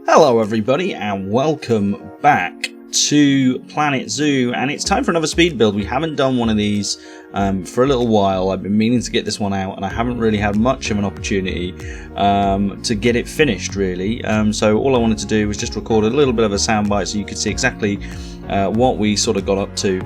Hello everybody and welcome back to Planet Zoo, and it's time for another speed build. We haven't done one of these for a little while. I've been meaning to get this one out and I haven't really had much of an opportunity to get it finished really. So all I wanted to do was just record a little bit of a soundbite so you could see exactly what we sort of got up to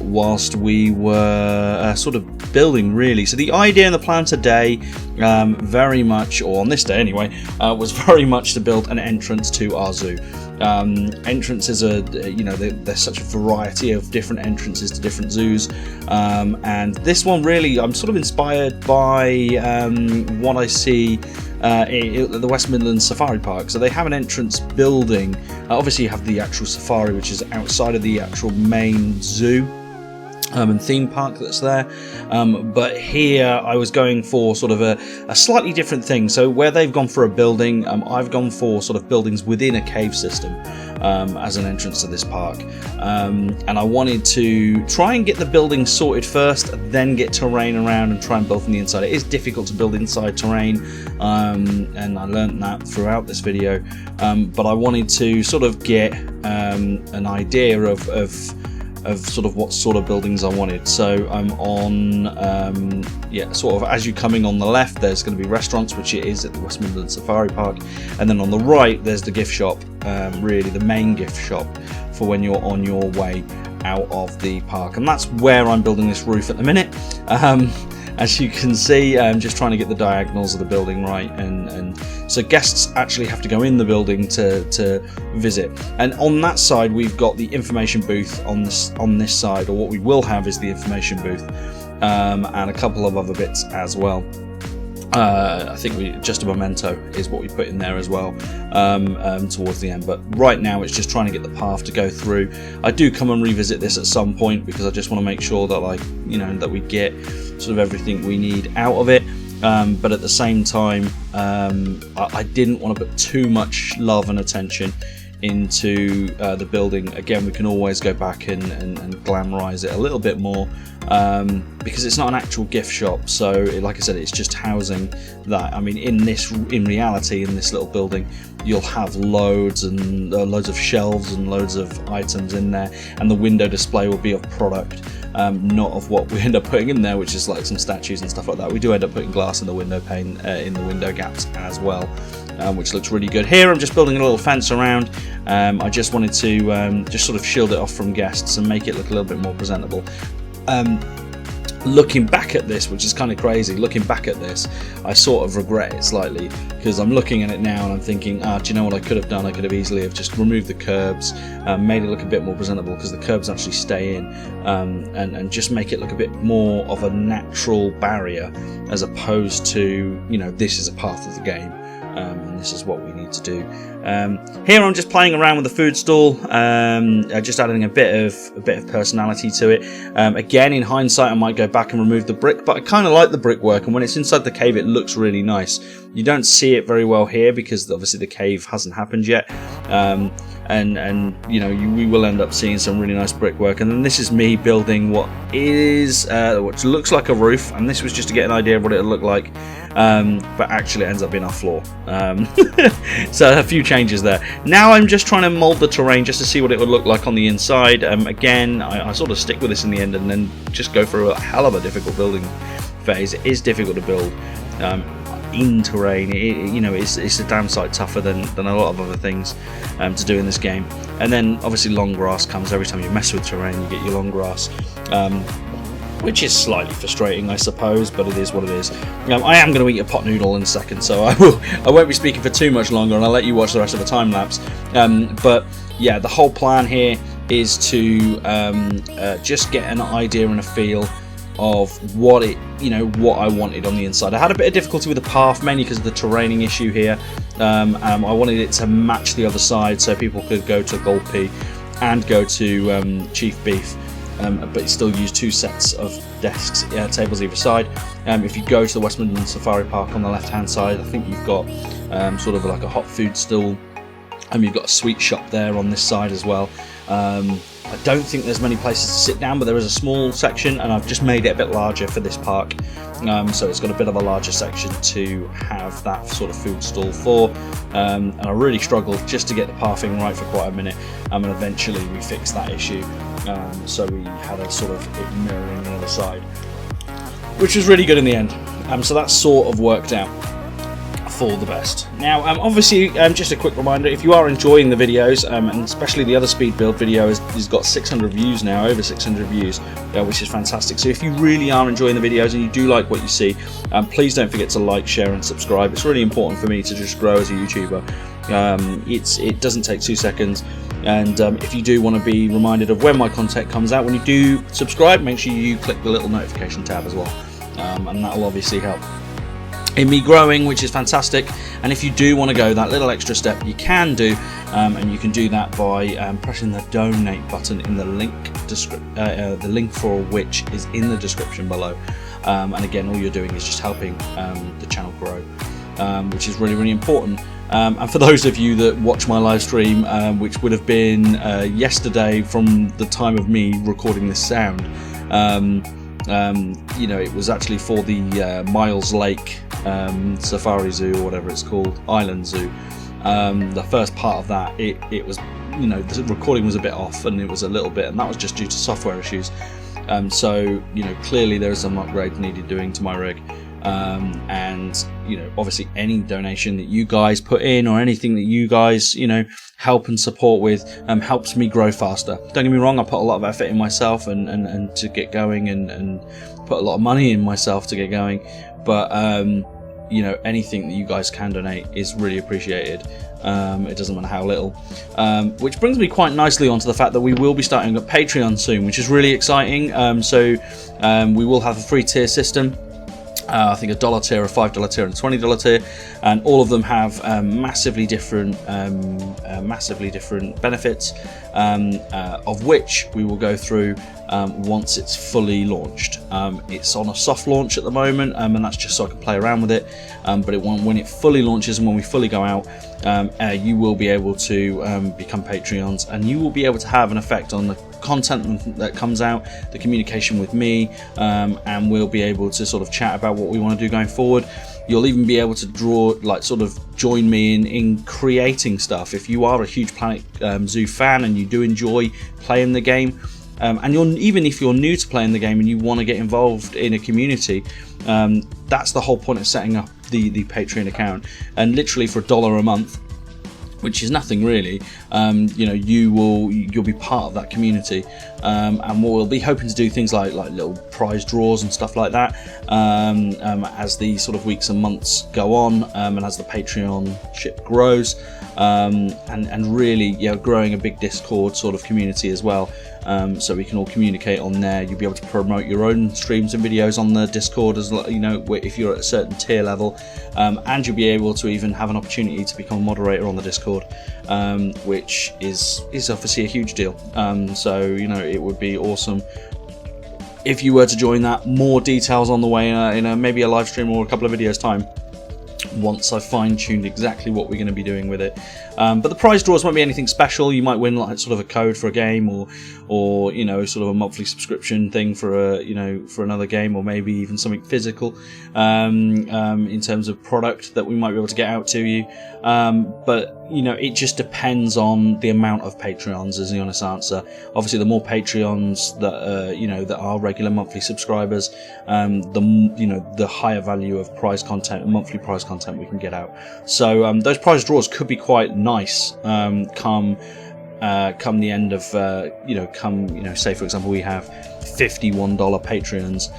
whilst we were sort of building really. So the idea and the plan today very much, or on this day anyway, was very much to build an entrance to our zoo. Entrances are, there's such a variety of different entrances to different zoos, and this one really I'm sort of inspired by what I see at the West Midlands Safari Park. So they have an entrance building. Obviously you have the actual safari, which is outside of the actual main zoo and theme park that's there, but here I was going for sort of a slightly different thing. So where they've gone for a building, I've gone for sort of buildings within a cave system as an entrance to this park, and I wanted to try and get the building sorted first, then get terrain around and try and build from the inside. It is difficult to build inside terrain, and I learned that throughout this video, but I wanted to sort of get an idea of sort of what sort of buildings I wanted. So I'm on, sort of as you're coming on the left, there's going to be restaurants, which it is at the West Midlands Safari Park, and then on the right there's the gift shop, really the main gift shop for when you're on your way out of the park, and that's where I'm building this roof at the minute. As you can see, I'm just trying to get the diagonals of the building right, and so guests actually have to go in the building to visit. And on that side we've got the information booth on this side, or what we will have is the information booth, and a couple of other bits as well. I think just a memento is what we put in there as well towards the end, but right now it's just trying to get the path to go through. I do come and revisit this at some point because I just want to make sure that that we get sort of everything we need out of it, but at the same time I didn't want to put too much love and attention into the building. Again, we can always go back and glamorize it a little bit more, because it's not an actual gift shop. So like I said, it's just housing that. I mean, in reality, in this little building, you'll have loads of shelves and loads of items in there, and the window display will be of product, not of what we end up putting in there, which is like some statues and stuff like that. We do end up putting glass in the window pane, in the window gaps as well, which looks really good. Here I'm just building a little fence around. I just wanted to just sort of shield it off from guests and make it look a little bit more presentable. Looking back at this, which is kind of crazy, looking back at this, I sort of regret it slightly, because I'm looking at it now and I'm thinking, do you know what I could have done? I could have easily have just removed the curbs, made it look a bit more presentable, because the curbs actually stay in, and just make it look a bit more of a natural barrier, as opposed to, this is a part of the game. And this is what we need to do. Here I'm just playing around with the food stall, just adding a bit of personality to it. Again, in hindsight, I might go back and remove the brick, but I kind of like the brickwork, and when it's inside the cave, it looks really nice. You don't see it very well here because obviously the cave hasn't happened yet, we will end up seeing some really nice brickwork. And then this is me building what looks like a roof, and this was just to get an idea of what it would look like, but actually it ends up being our floor. So a few changes there. Now I'm just trying to mold the terrain just to see what it would look like on the inside. Again, I sort of stick with this in the end and then just go through a hell of a difficult building phase. It is difficult to build in terrain. It's a damn sight tougher than a lot of other things to do in this game. And then obviously long grass comes. Every time you mess with terrain, you get your long grass, which is slightly frustrating, I suppose, but it is what it is. I am going to eat a pot noodle in a second, so I won't be speaking for too much longer, and I'll let you watch the rest of the time lapse. But yeah, the whole plan here is to just get an idea and a feel of what I wanted on the inside. I had a bit of difficulty with the path, mainly because of the terraining issue here. I wanted it to match the other side, so people could go to Golpy and go to Chief Beef, but still use two sets of desks, tables either side. If you go to the West Midlands Safari Park on the left hand side, I think you've got sort of like a hot food stall, and you've got a sweet shop there on this side as well. I don't think there's many places to sit down, but there is a small section, and I've just made it a bit larger for this park. So it's got a bit of a larger section to have that sort of food stall for. And I really struggled just to get the pathing right for quite a minute, and eventually we fixed that issue. So we had a sort of it mirroring the other side, which was really good in the end. So that sort of worked out for the best. Now, obviously, just a quick reminder, if you are enjoying the videos, and especially the other speed build video has got 600 views now, over 600 views, which is fantastic. So if you really are enjoying the videos and you do like what you see, please don't forget to like, share and subscribe. It's really important for me to just grow as a YouTuber. It doesn't take 2 seconds. And if you do want to be reminded of when my content comes out, when you do subscribe, make sure you click the little notification tab as well, and that will obviously help in me growing, which is fantastic. And if you do want to go that little extra step, you can do, and you can do that by pressing the donate button in the link for which is in the description below. And again, all you're doing is just helping the channel grow, which is really, really important. And for those of you that watch my live stream, which would have been yesterday from the time of me recording this sound, you know, it was actually for the Miles Lake Safari Zoo, or whatever it's called, Island Zoo. The first part of that, it was, you know, the recording was a bit off, and it was a little bit, and that was just due to software issues. So, you know, clearly there is some upgrade needed doing to my rig. And, you know, obviously any donation that you guys put in, or anything that you guys, you know, help and support with, helps me grow faster. Don't get me wrong, I put a lot of effort in myself and to get going, and put a lot of money in myself to get going, but you know, anything that you guys can donate is really appreciated. It doesn't matter how little, which brings me quite nicely onto the fact that we will be starting a Patreon soon, which is really exciting. So we will have a 3-tier system. I think a $1 tier, a $5 tier, and a $20 tier, and all of them have massively different benefits, of which we will go through once it's fully launched. It's on a soft launch at the moment, and that's just so I can play around with it. But when it fully launches and when we fully go out, you will be able to become Patreons, and you will be able to have an effect on the content that comes out, the communication with me, and we'll be able to sort of chat about what we want to do going forward. You'll even be able to sort of join me in creating stuff. If you are a huge Planet Zoo fan and you do enjoy playing the game, and even if you're new to playing the game and you want to get involved in a community, that's the whole point of setting up the Patreon account. And literally for $1 a month, which is nothing really, you know, you'll be part of that community, and we'll be hoping to do things like little prize draws and stuff like that, as the sort of weeks and months go on, and as the Patreon ship grows, and really, you know, growing a big Discord sort of community as well. So we can all communicate on there. You'll be able to promote your own streams and videos on the Discord, as you know, if you're at a certain tier level, and you'll be able to even have an opportunity to become a moderator on the Discord, which is obviously a huge deal. So, you know, it would be awesome if you were to join that. More details on the way in maybe a live stream or a couple of videos time, once I've fine-tuned exactly what we're going to be doing with it. But the prize draws won't be anything special. You might win like sort of a code for a game, or you know, sort of a monthly subscription thing for for another game, or maybe even something physical, in terms of product that we might be able to get out to you. But you know, it just depends on the amount of Patreons, is the honest answer. Obviously, the more Patreons that that are regular monthly subscribers, the higher value of prize content and monthly prize content we can get out. So those prize draws could be quite nice come the end of say for example we have $51 Patreons.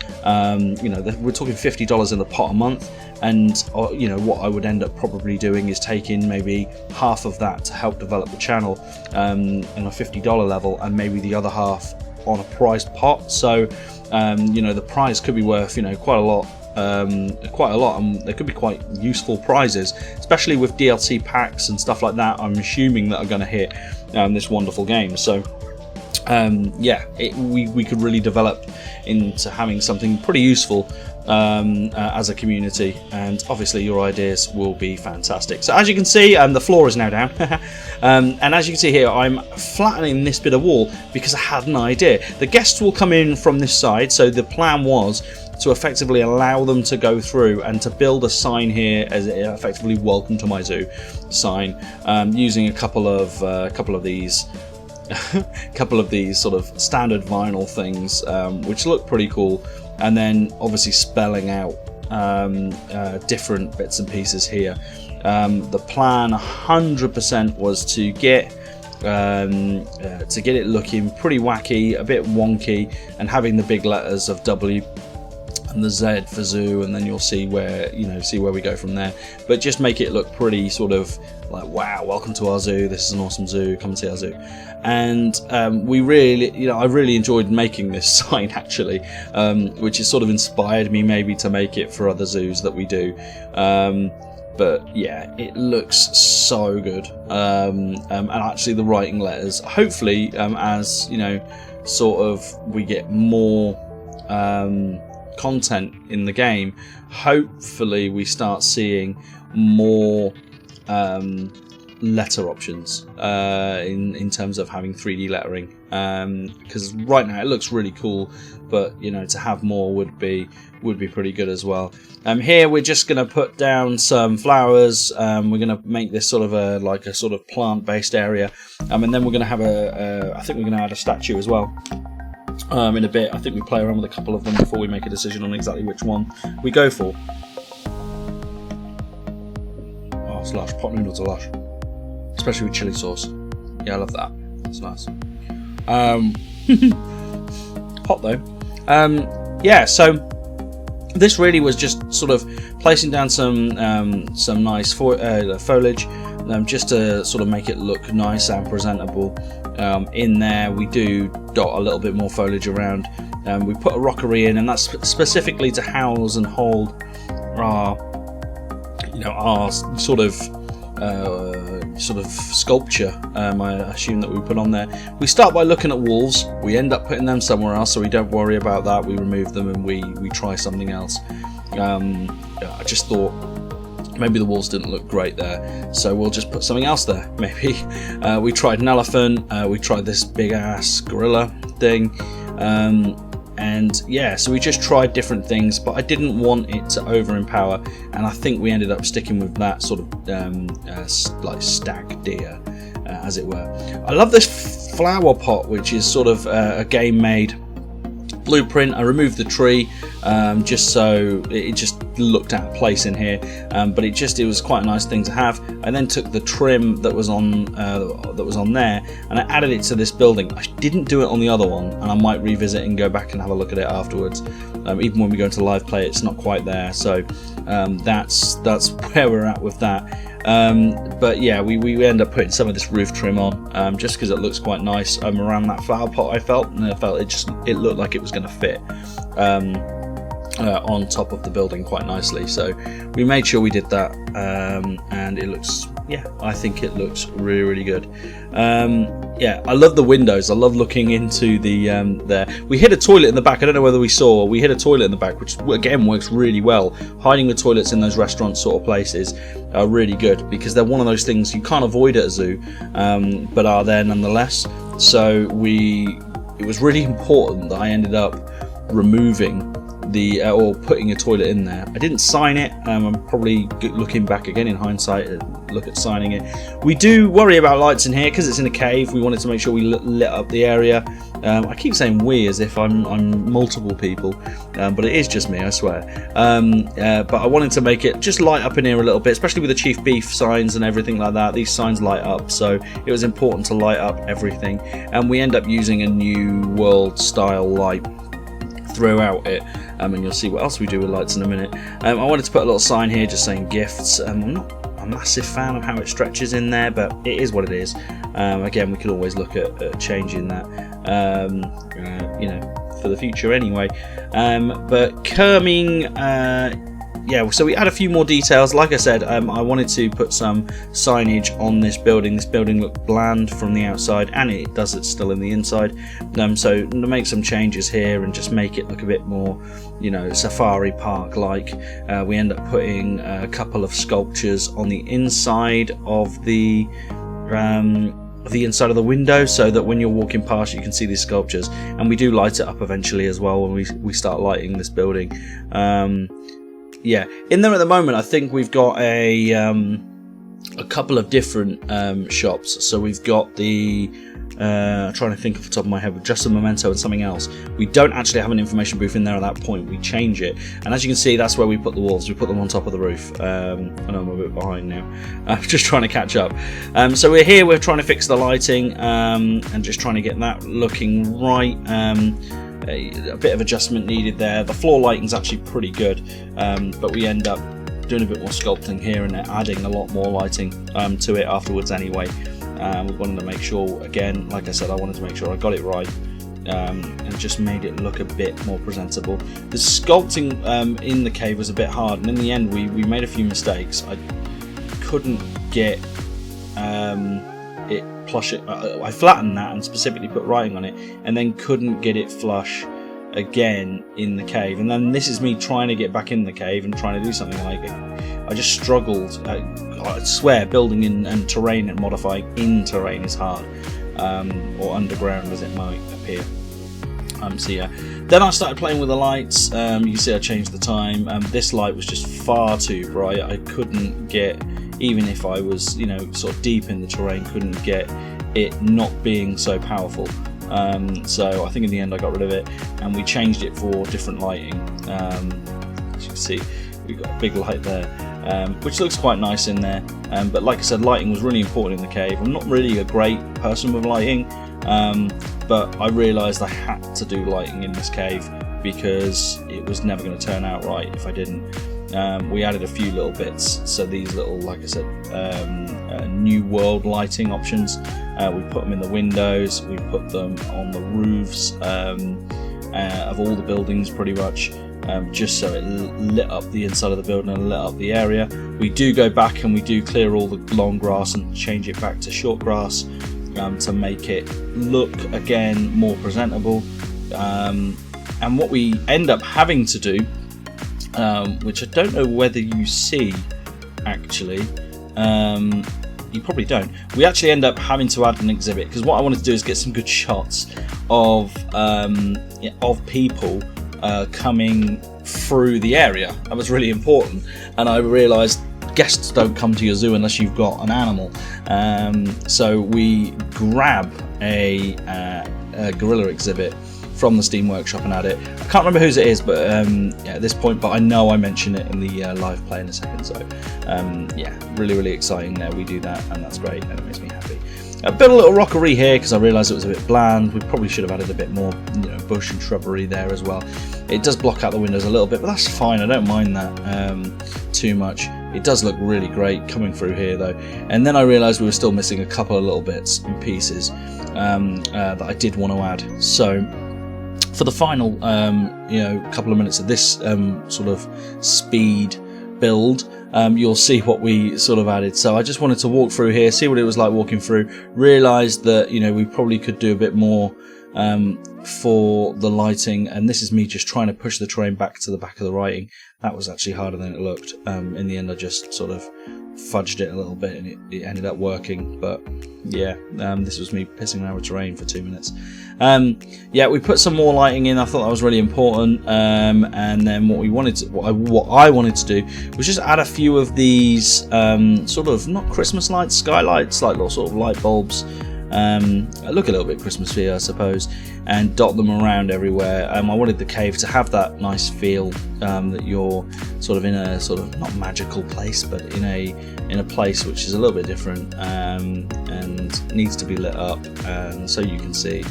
We're talking $50 in the pot a month, and what I would end up probably doing is taking maybe half of that to help develop the channel on a $50 level, and maybe the other half on a prize pot. So the prize could be worth quite a lot, and there could be quite useful prizes, especially with DLC packs and stuff like that, I'm assuming, that are going to hit this wonderful game. So we could really develop into having something pretty useful as a community, and obviously your ideas will be fantastic. So as you can see, the floor is now down, and as you can see here, I'm flattening this bit of wall because I had an idea. The guests will come in from this side, so the plan was to effectively allow them to go through and to build a sign here as effectively "Welcome to my zoo" sign, using a couple of these sort of standard vinyl things, which look pretty cool, and then obviously spelling out different bits and pieces here. The plan 100% was to get it looking pretty wacky, a bit wonky, and having the big letters of W and the Z for zoo, and then you'll see where we go from there. But just make it look pretty sort of like, wow, welcome to our zoo, this is an awesome zoo, come and see our zoo. And we really, I really enjoyed making this sign actually, which has sort of inspired me maybe to make it for other zoos that we do. But yeah, it looks so good, and actually the writing letters, hopefully, as sort of we get more content in the game, hopefully we start seeing more letter options in terms of having 3D lettering, because right now it looks really cool, but to have more would be pretty good as well. Here we're just going to put down some flowers. We're going to make this sort of a sort of plant-based area, and then we're going to have I think we're going to add a statue as well. In a bit, I think we play around with a couple of them before we make a decision on exactly which one we go for. Oh, slush, pot noodles are lush, especially with chili sauce. Yeah, I love that. That's nice. Hot though. Yeah, so this really was just sort of placing down some nice foliage, just to sort of make it look nice and presentable. In there we do dot a little bit more foliage around. We put a rockery in, and that's specifically to house and hold our sort of sculpture. I assume that we put on there. We start by looking at wolves. We end up putting them somewhere else, so we don't worry about that. We remove them and we try something else. I just thought maybe the wolves didn't look great there, so we'll just put something else there. Maybe we tried an elephant. We tried this big ass gorilla thing. And yeah, so we just tried different things, but I didn't want it to overempower, and I think we ended up sticking with that sort of like stag deer, as it were. I love this flower pot, which is sort of a game made blueprint. I removed the tree just so it just looked out of place in here, but it was quite a nice thing to have. I then took the trim that was on there, and I added it to this building. I didn't do it on the other one, and I might revisit and go back and have a look at it afterwards. Even when we go into live play, it's not quite there, so that's where we're at with that. But yeah, we end up putting some of this roof trim on, just because it looks quite nice around that flower pot. I felt it looked like it was going to fit on top of the building quite nicely, so we made sure we did that, and it looks, I think it looks really, really good. Yeah, I love the windows. I love looking into the there. We hid a toilet in the back. I don't know whether we saw. We hid a toilet in the back, which again works really well. Hiding the toilets in those restaurant sort of places are really good, because they're one of those things you can't avoid at a zoo, but are there nonetheless. So it was really important that I ended up removing or putting a toilet in there. I didn't sign it. I'm probably looking back again in hindsight, look at signing it. We do worry about lights in here because it's in a cave. We wanted to make sure we lit up the area. I keep saying we as if I'm multiple people, but it is just me, I swear. But I wanted to make it just light up in here a little bit, especially with the Chief Beef signs and everything like that. These signs light up, so it was important to light up everything. And we end up using a New World style light throughout it, and you'll see what else we do with lights in a minute. I wanted to put a little sign here just saying gifts. I'm not a massive fan of how it stretches in there, but it is what it is. Again, we could always look at changing that, for the future anyway. But coming yeah, so we add a few more details. Like I said, I wanted to put some signage on this building. This building looked bland from the outside, and it does, it's still in the inside. So to make some changes here and just make it look a bit more, you know, safari park like, we end up putting a couple of sculptures on the inside of the inside of the window, so that when you're walking past you can see these sculptures, and we do light it up eventually as well when we start lighting this building. Yeah, in there at the moment I think we've got a couple of different shops. So we've got the trying to think off the top of my head, with just a memento and something else. We don't actually have an information booth in there at that point. We change it, and as you can see, that's where we put the walls. We put them on top of the roof. I know I'm a bit behind now. I'm just trying to catch up. So we're here. We're trying to fix the lighting and just trying to get that looking right. A bit of adjustment needed there. The floor lighting's actually pretty good, but we end up doing a bit more sculpting here and adding a lot more lighting to it afterwards anyway. We wanted to make sure, again, like I said, I wanted to make sure I got it right, and just made it look a bit more presentable. The sculpting in the cave was a bit hard, and in the end we made a few mistakes. I couldn't get it plush. I flattened that and specifically put writing on it, and then couldn't get it flush again in the cave. And then this is me trying to get back in the cave and trying to do something like it. I just struggled. I swear, building in and terrain and modifying in terrain is hard, or underground as it might appear. So yeah, then I started playing with the lights. You see I changed the time. This light was just far too bright. I couldn't get, even if I was, you know, sort of deep in the terrain, couldn't get it not being so powerful. So I think in the end I got rid of it, and we changed it for different lighting. As you can see, we've got a big light there, which looks quite nice in there. But like I said, lighting was really important in the cave. I'm not really a great person with lighting, but I realised I had to do lighting in this cave because it was never going to turn out right if I didn't. We added a few little bits, so these little, like I said, new world lighting options, we put them in the windows, we put them on the roofs of all the buildings pretty much, just so it lit up the inside of the building and lit up the area. We do go back and we do clear all the long grass and change it back to short grass, to make it look again more presentable. And what we end up having to do, which I don't know whether you see actually, you probably don't, we actually end up having to add an exhibit, because what I wanted to do is get some good shots of people coming through the area. That was really important, and I realised guests don't come to your zoo unless you've got an animal. So we grab a gorilla exhibit from the Steam Workshop and add it. I can't remember whose it is, but yeah, at this point, but I know I mention it in the live play in a second. So yeah, really exciting there. We do that, and that's great, and it makes me happy. I built a little rockery here because I realised it was a bit bland. We probably should have added a bit more, you know, bush and shrubbery there as well. It does block out the windows a little bit, but that's fine. I don't mind that too much. It does look really great coming through here though. And then I realised we were still missing a couple of little bits and pieces that I did want to add. So for the final, you know, couple of minutes of this sort of speed build, you'll see what we sort of added. So I just wanted to walk through here, see what it was like walking through, realised that, you know, we probably could do a bit more for the lighting, and this is me just trying to push the terrain back to the back of the writing. That was actually harder than it looked. In the end I just sort of fudged it a little bit and it ended up working, but yeah, this was me pissing around with terrain for 2 minutes. Yeah, we put some more lighting in. I thought that was really important, and then what I wanted to do was just add a few of these sort of not Christmas lights, skylights, like little sort of light bulbs, look a little bit Christmassy I suppose, and dot them around everywhere. I wanted the cave to have that nice feel, that you're sort of in a sort of not magical place, but in a place which is a little bit different, and needs to be lit up, and so you can see.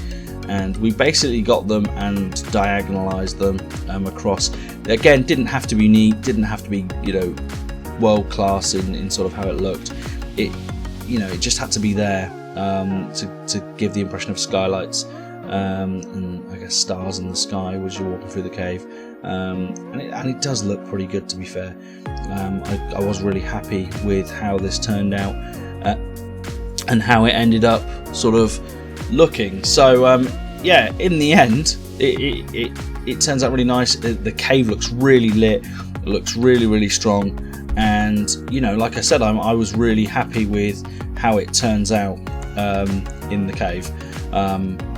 And we basically got them and diagonalized them across. Again, didn't have to be neat, didn't have to be, you know, world class in sort of how it looked. It, you know, it just had to be there to give the impression of skylights. and I guess stars in the sky as you're walking through the cave. And it does look pretty good, to be fair. I was really happy with how this turned out and how it ended up sort of looking. So yeah, in the end, it turns out really nice. The cave looks really lit. It looks really strong. And you know, like I said, I was really happy with how it turns out in the cave.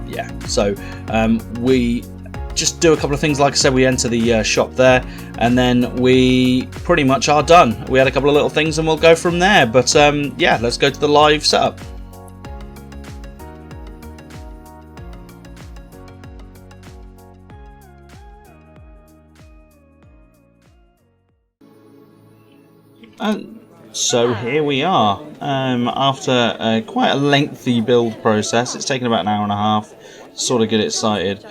Yeah, so we just do a couple of things. Like I said, we enter the shop there, and then we pretty much are done. We had a couple of little things, and we'll go from there. But yeah, let's go to the live setup. So here we are, after quite a lengthy build process. It's taken about an hour and a half to sort of get it sited.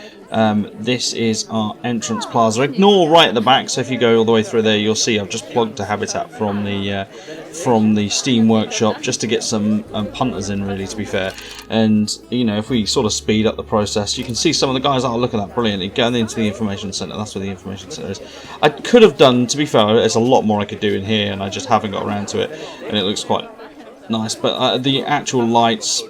This is our entrance plaza. Ignore right at the back, so if you go all the way through there, you'll see I've just plugged a habitat from the Steam workshop just to get some punters in, really, to be fair. And you know, if we sort of speed up the process, you can see some of the guys. Oh, look at that, brilliantly going into the information centre. That's where the information centre is. I could have done, to be fair, there's a lot more I could do in here, and I just haven't got around to it, and it looks quite nice. But the actual lights,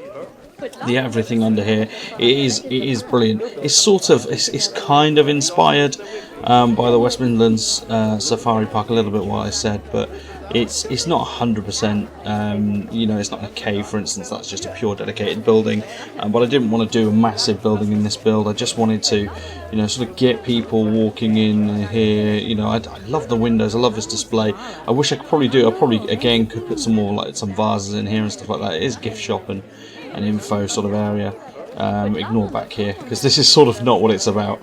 the everything under here, it is brilliant. It's sort of it's kind of inspired by the West Midlands Safari Park a little bit, what I said, but it's not 100%. You know, it's not a cave, for instance. That's just a pure dedicated building. But I didn't want to do a massive building in this build. I just wanted to, you know, sort of get people walking in here. You know, I love the windows. I love this display. I wish I could probably do. I probably again could put some more, like some vases in here and stuff like that. It is gift shop and an info sort of area. Ignore back here, because this is sort of not what it's about.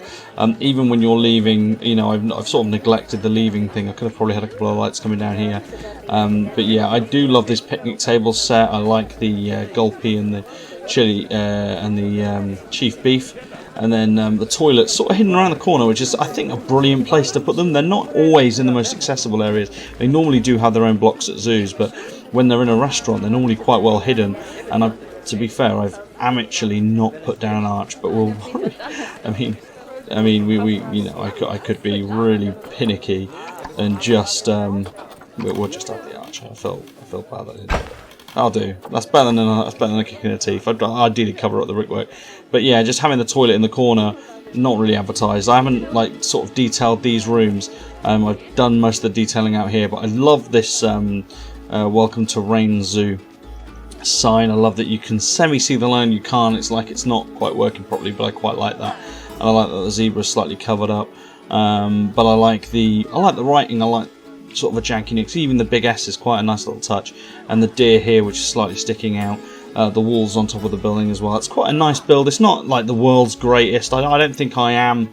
Even when you're leaving, you know, I've sort of neglected the leaving thing. I could have probably had a couple of lights coming down here. But yeah, I do love this picnic table set. I like the gulpy and the chili and the chief beef. And then the toilets sort of hidden around the corner, which is, I think, a brilliant place to put them. They're not always in the most accessible areas. They normally do have their own blocks at zoos, but when they're in a restaurant, they're normally quite well hidden. And to be fair, I've amateurly not put down an arch, but we'll. I mean, we you know, I could be really pinicky and just we'll just have the arch. I feel bad that I didn't do it. I'll do. That's better than a kick in the teeth. I'd ideally cover up the brickwork, but yeah, just having the toilet in the corner, not really advertised. I haven't like sort of detailed these rooms. I've done most of the detailing out here, but I love this welcome to Rain Zoo sign. I love that you can semi-see the line. You can't. It's like it's not quite working properly, but I quite like that. And I like that the zebra is slightly covered up. But I like the writing. I like sort of a janky nick. Even the big S is quite a nice little touch. And the deer here, which is slightly sticking out. The walls on top of the building as well. It's quite a nice build. It's not like the world's greatest. I don't think I am,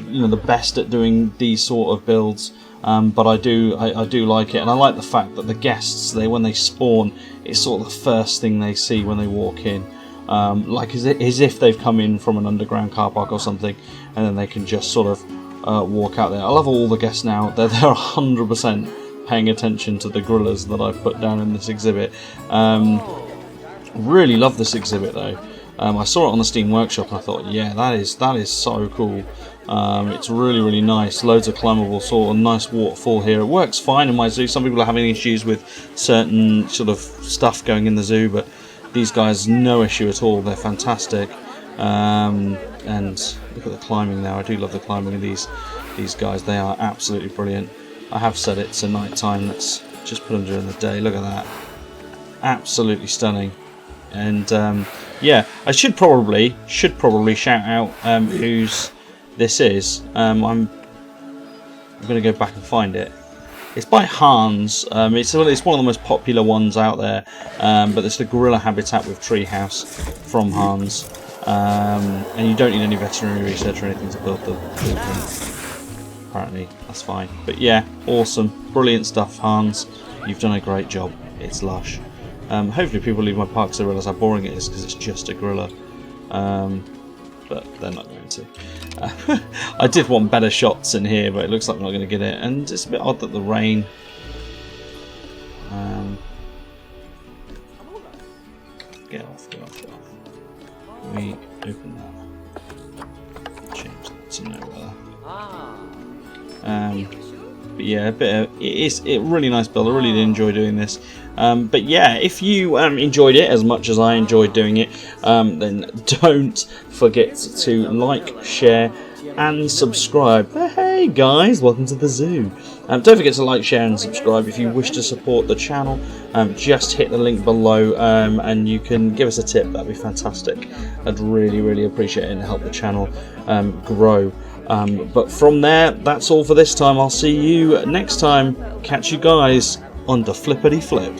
you know, the best at doing these sort of builds. But I do like it, and I like the fact that the guests, when they spawn, it's sort of the first thing they see when they walk in, like as if they've come in from an underground car park or something, and then they can just sort of walk out there. I love all the guests now. They're 100% paying attention to the gorillas that I've put down in this exhibit. Really love this exhibit though. I saw it on the Steam Workshop and I thought, yeah, that is so cool. It's really nice. Loads of climbable sort of nice waterfall here. It works fine in my zoo. Some people are having issues with certain sort of stuff going in the zoo, but these guys, no issue at all. They're fantastic. And look at the climbing now. I do love the climbing of these guys. They are absolutely brilliant. I have said it's a night time. Let's just put them during the day. Look at that. Absolutely stunning. And yeah, I should probably shout out whose this is. I'm going to go back and find it. It's by Hans. It's one of the most popular ones out there, but it's the gorilla habitat with treehouse from Hans. And you don't need any veterinary research or anything to build the blueprint. Apparently, that's fine. But yeah, awesome, brilliant stuff, Hans. You've done a great job. It's lush. Hopefully people leave my park so they realise how boring it is because it's just a gorilla. But they're not going to. I did want better shots in here, but it looks like I'm not going to get it. And it's a bit odd that the rain... Get off. Let me open that. Change that to nowhere. But yeah, it's a really nice build. I really did enjoy doing this. But yeah, if you enjoyed it as much as I enjoyed doing it, then don't forget to like, share, and subscribe. Hey guys, welcome to the zoo. Don't forget to like, share, and subscribe. If you wish to support the channel, just hit the link below, and you can give us a tip. That'd be fantastic. I'd really appreciate it and help the channel grow. But from there, that's all for this time. I'll see you next time. Catch you guys on the flippity flip.